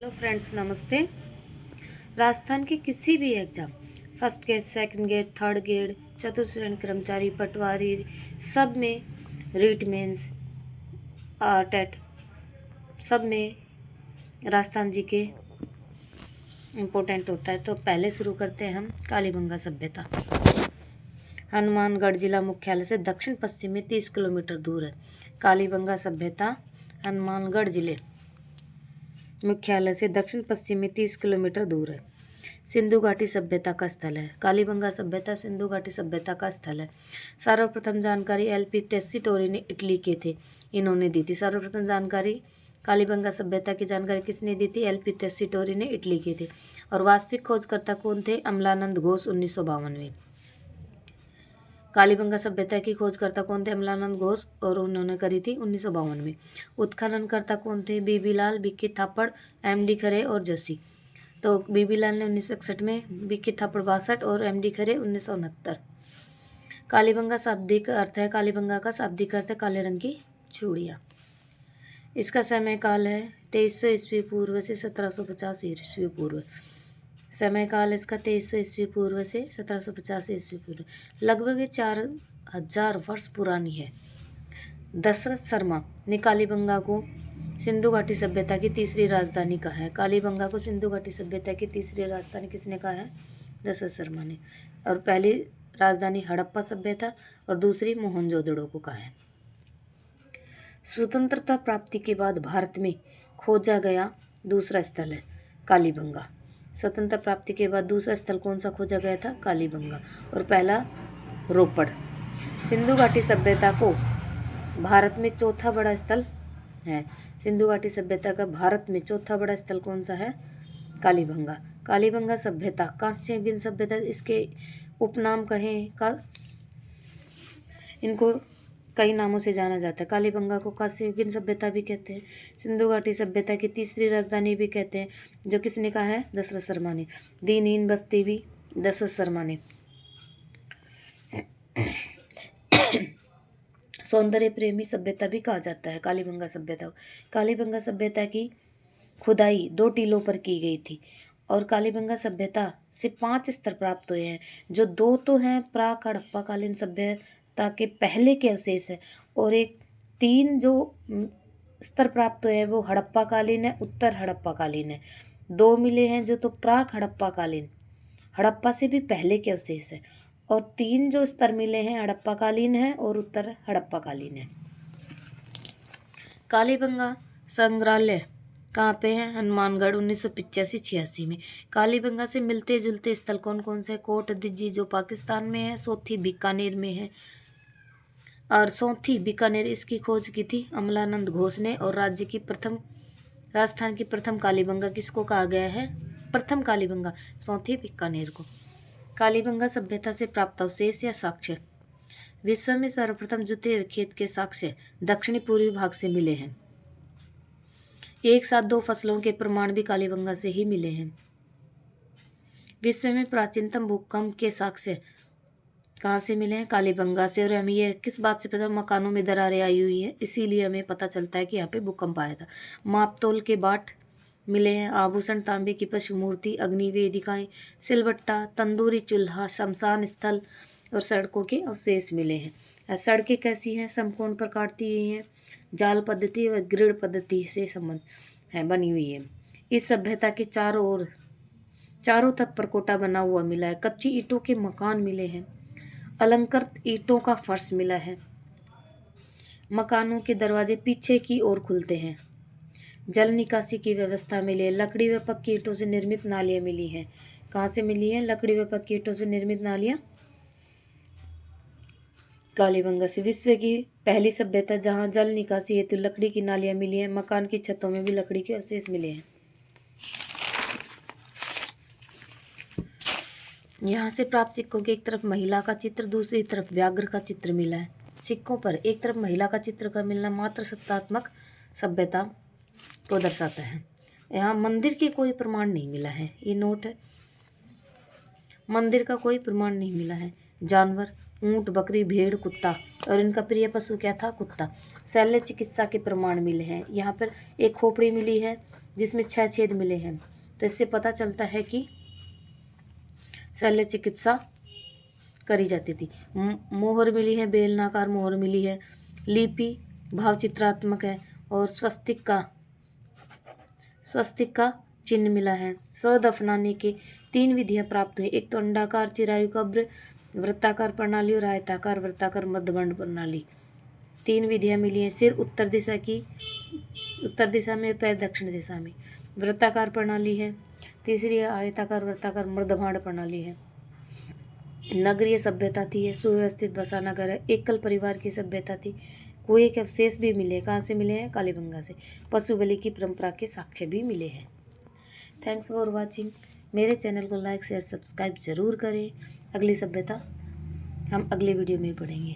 Hello friends, नमस्ते। राजस्थान के किसी भी exam, first grade, second grade, third grade, चतुर्थ श्रेणी कर्मचारी, पटवारी, सब में रीट मेंस, टेट, सब में राजस्थान जी के इम्पोर्टेंट होता है। तो पहले शुरू करते हैं हम कालीबंगा सभ्यता। हनुमानगढ़ जिला मुख्यालय से दक्षिण पश्चिम में 30 किलोमीटर दूर है। कालीबंगा सभ्यता हनुमानगढ़ जिले मुख्यालय से दक्षिण पश्चिम में 30 किलोमीटर दूर है। सिंधु घाटी सभ्यता का स्थल है। कालीबंगा सभ्यता सिंधु घाटी सभ्यता का स्थल है। सर्वप्रथम जानकारी एलपी टेस्सीटोरी ने इटली के थे, इन्होंने दी थी। सर्वप्रथम जानकारी कालीबंगा सभ्यता की जानकारी किसने दी थी? एलपी टेस्सीटोरी ने इटली के थे। और वास्तविक खोजकर्ता कौन थे? अमलानंद घोष 1952 में। कालीबंगा सभ्यता की खोजकर्ता कौन थे? अमलानंद घोष, और उन्होंने करी थी 1952 में। उत्खननकर्ता कौन थे? बीबी लाल, बीके थापड़, एमडी खरे और जोशी। तो बीबी लाल ने 1961 में, बीके थापड़ 62 और एमडी खरे 1969। कालीबंगा शाब्दिक अर्थ है, कालीबंगा का शाब्दिक अर्थ है काले रंग की चूड़ियाँ। इसका समय काल है 2300 ईस्वी पूर्व से 1750 ईस्वी पूर्व। समय काल इसका 2300 ईस्वी पूर्व से 1750 ईस्वी पूर्व, लगभग 4000 वर्ष पुरानी है। दशरथ शर्मा ने कालीबंगा को सिंधु घाटी सभ्यता की तीसरी राजधानी कहा है। कालीबंगा को सिंधु घाटी सभ्यता की तीसरी राजधानी किसने कहा है? दशरथ शर्मा ने। और पहली राजधानी हड़प्पा सभ्यता और दूसरी मोहनजोदड़ो को कहा है। स्वतंत्रता प्राप्ति के बाद भारत में खोजा गया दूसरा स्थल है कालीबंगा। स्वतंत्रता प्राप्ति के बाद दूसरा स्थल कौन सा खोजा गया था? कालीबंगा। और पहला रोपड़। सिंधु घाटी सभ्यता को भारत में चौथा बड़ा स्थल है। सिंधु घाटी सभ्यता का भारत में चौथा बड़ा स्थल कौन सा है? कालीबंगा। कालीबंगा सभ्यता कांस्य युगीन सभ्यता, इसके उपनाम कहें का, इनको कई नामों से जाना जाता है। कालीबंगा को कांस्य युगीन सभ्यता भी कहते हैं, सिंधु घाटी सभ्यता की तीसरी राजधानी भी कहते हैं। जो किसने कहा है? दशरथ शर्मा ने। दीनहीन बस्ती भी दशरथ शर्मा ने। सौंदर्य प्रेमी सभ्यता भी कहा जाता है कालीबंगा सभ्यता को। कालीबंगा सभ्यता की खुदाई 2 टीलों पर की गई थी और कालीबंगा सभ्यता से 5 स्तर प्राप्त हुए हैं। जो 2 तो हैं प्राक हड़प्पा कालीन सभ्यता के पहले के अवशेष है, और एक 3 जो स्तर प्राप्त हुए हैं वो हड़प्पा कालीन है, उत्तर हड़प्पा कालीन है। 2 मिले हैं जो तो प्राक हड़प्पा कालीन, हड़प्पा से भी पहले के अवशेष है, और 3 जो स्तर मिले हैं हड़प्पा कालीन है और उत्तर हड़प्पा कालीन है। कालीबंगा संग्रहालय कहाँ पे है? हनुमानगढ़ 1985-86 में। कालीबंगा से मिलते जुलते स्थल कौन कौन से? कोट दिज्जी जो पाकिस्तान में है, सोथी बीकानेर में है। और सोथी बीकानेर, इसकी खोज की थी अमलानंद घोष ने। और राजस्थान की प्रथम कालीबंगा किसको कहा गया है? प्रथम कालीबंगा सोथी बीकानेर को। कालीबंगा सभ्यता से प्राप्त अवशेष या साक्ष्य। विश्व में सर्वप्रथम जुते हुए खेत के साक्ष्य दक्षिणी पूर्वी भाग से मिले हैं। एक साथ 2 फसलों के प्रमाण भी कालीबंगा से ही मिले हैं। विश्व में प्राचीनतम भूकंप के साक्ष्य कहाँ से मिले हैं? कालीबंगा से। और हमें यह किस बात से पता? मकानों में दरारें आई हुई है, इसीलिए हमें पता चलता है कि यहाँ पे भूकंप आया था। मापतोल के बाट मिले हैं, आभूषण, तांबे की पशु मूर्ति, अग्नि वेदिकाएं, सिलबट्टा, तंदूरी चूल्हा, शमशान स्थल और सड़कों के अवशेष मिले हैं। सड़कें कैसी हैं? समकोण पर काटती हुई हैं, जाल पद्धति व ग्रिड पद्धति से संबंध है बनी हुई है। इस सभ्यता के चारों तक परकोटा बना हुआ मिला है। कच्ची ईंटों के मकान मिले हैं, अलंकृत ईंटों का फर्श मिला है। मकानों के दरवाजे पीछे की ओर खुलते हैं। जल निकासी की व्यवस्था मिली है। लकड़ी व पक्की ईंटों से निर्मित नालियाँ मिली हैं। कहाँ से मिली हैं? लकड़ी व पक्की ईंटों से निर्मित नालियाँ कालीबंगा से। विश्व की पहली सभ्यता जहाँ जल निकासी हेतु लकड़ी की नालियाँ मिली हैं। मकान की छतों में भी लकड़ी के अवशेष मिले हैं। यहाँ से प्राप्त सिक्कों के एक तरफ महिला का चित्र, दूसरी तरफ व्याघ्र का चित्र मिला है। सिक्कों पर एक तरफ महिला का चित्र का मिलना मात्र सत्तात्मक सभ्यता को दर्शाता है। यहाँ मंदिर के कोई प्रमाण नहीं मिला है। ये नोट है, मंदिर का कोई प्रमाण नहीं मिला है। जानवर ऊंट, बकरी, भेड़, कुत्ता, और इनका प्रिय पशु क्या था? कुत्ता। शल्य चिकित्सा के प्रमाण मिले हैं। यहाँ पर एक खोपड़ी मिली है जिसमें 6 छेद मिले हैं। तो इससे पता चलता है कि शल्य चिकित्सा करी जाती थी। मोहर मिली है, बेलनाकार मोहर मिली है। लिपि भाव चित्रात्मक है और स्वस्तिक का चिन्ह मिला है। स्व दफनाने के 3 विधियां प्राप्त हुई। एक तो अंडाकार चिरायु कब्र, वृत्ताकार प्रणाली और आयताकार वृत्ताकार मध्यबंड प्रणाली। 3 विधियां मिली हैं। सिर उत्तर दिशा में, पैर दक्षिण दिशा में। वृत्ताकार प्रणाली है। तीसरी आयताकार वृत्ताकार मध्यभांड प्रणाली है। नगरीय सभ्यता थी, ये सुव्यवस्थित बसा नगर है। एकल परिवार की सभ्यता थी। कुएं के अवशेष भी मिले। कहाँ से मिले हैं? कालीबंगा से। पशु बलि की परंपरा के साक्ष्य भी मिले हैं। Thanks for watching. मेरे चैनल को लाइक शेयर सब्सक्राइब जरूर करें। अगली सभ्यता हम अगले वीडियो में पढ़ेंगे।